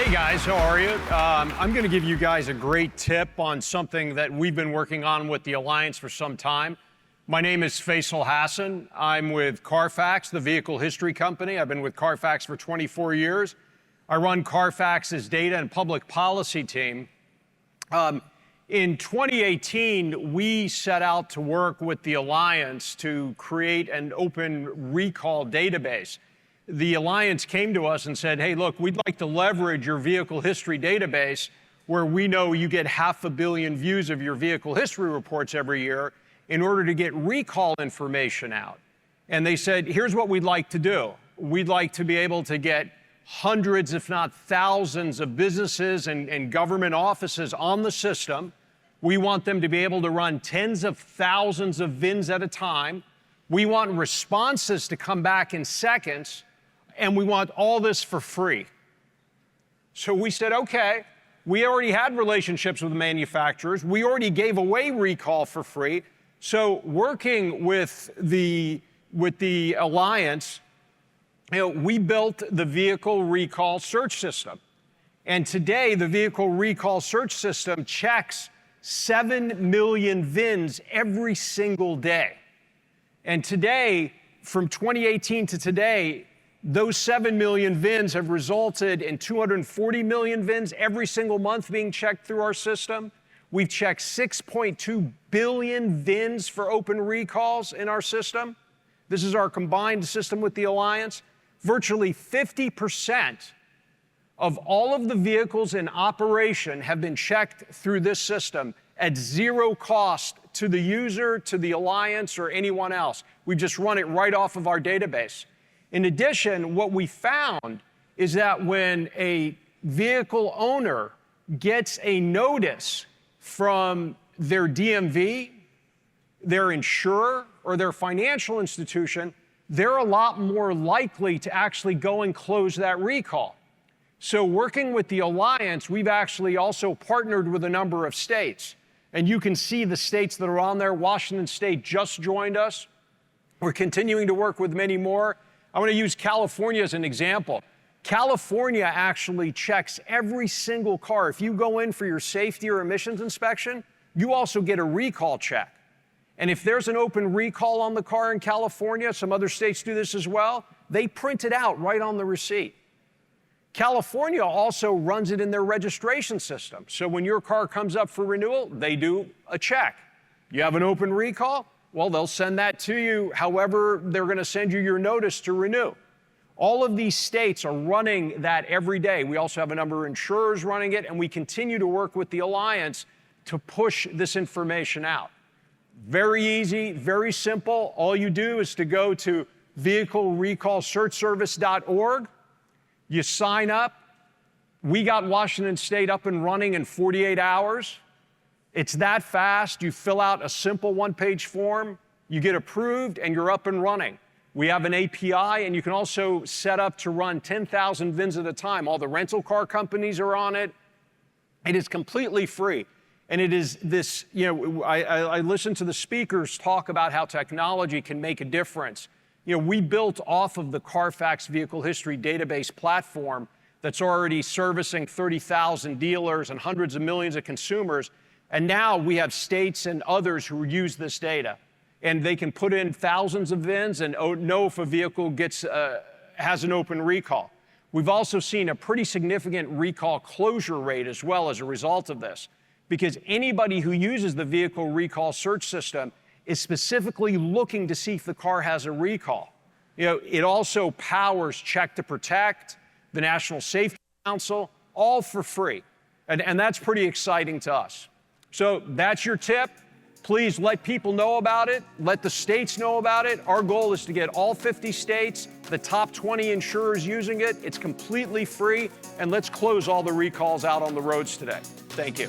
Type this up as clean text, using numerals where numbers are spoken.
Hey guys, how are you? I'm going to give you guys a great tip on something that we've been working on with the Alliance for some time. My name is Faisal Hasan. I'm with Carfax, the vehicle history company. I've been with Carfax for 24 years. I run Carfax's data and public policy team. In 2018, we set out to work with the Alliance to create an open recall database. The Alliance came to us and said, hey, look, we'd like to leverage your vehicle history database where we know you get 500 million views of your vehicle history reports every year in order to get recall information out. And they said, here's what we'd like to do. We'd like to be able to get hundreds, if not thousands, of businesses and government offices on the system. We want them to be able to run tens of thousands of VINs at a time. We want responses to come back in seconds. And we want all this for free. So we said, okay, we already had relationships with the manufacturers. We already gave away recall for free. So working with the Alliance, we built the vehicle recall search system. And today, the vehicle recall search system checks 7 million VINs every single day. And today, from 2018 to today, those 7 million VINs have resulted in 240 million VINs every single month being checked through our system. We've checked 6.2 billion VINs for open recalls in our system. This is our combined system with the Alliance. Virtually 50% of all of the vehicles in operation have been checked through this system at zero cost to the user, to the Alliance, or anyone else. We just run it right off of our database. In addition, what we found is that when a vehicle owner gets a notice from their DMV, their insurer, or their financial institution, they're a lot more likely to actually go and close that recall. So working with the Alliance, we've actually also partnered with a number of states. And you can see the states that are on there. Washington State just joined us. We're continuing to work with many more. I want to use California as an example. California actually checks every single car. If you go in for your safety or emissions inspection, you also get a recall check. And if there's an open recall on the car in California, some other states do this as well, they print it out right on the receipt. California also runs it in their registration system. So when your car comes up for renewal, they do a check. You have an open recall? Well, they'll send that to you however they're going to send you your notice to renew. All of these states are running that every day. We also have a number of insurers running it, and we continue to work with the Alliance to push this information out. Very easy, very simple. All you do is to go to vehiclerecallsearchservice.org. You sign up. We got Washington State up and running in 48 hours. It's that fast. You fill out a simple one-page form, you get approved, and you're up and running. We have an API, and you can also set up to run 10,000 VINs at a time. All the rental car companies are on it. It is completely free. And it is this, I listen to the speakers talk about how technology can make a difference. We built off of the Carfax vehicle history database platform that's already servicing 30,000 dealers and hundreds of millions of consumers. And now we have states and others who use this data. And they can put in thousands of VINs and know if a vehicle has an open recall. We've also seen a pretty significant recall closure rate as well as a result of this, because anybody who uses the vehicle recall search system is specifically looking to see if the car has a recall. It also powers Check to Protect, the National Safety Council, all for free. And that's pretty exciting to us. So that's your tip. Please let people know about it. Let the states know about it. Our goal is to get all 50 states, the top 20 insurers using it. It's completely free. And let's close all the recalls out on the roads today. Thank you.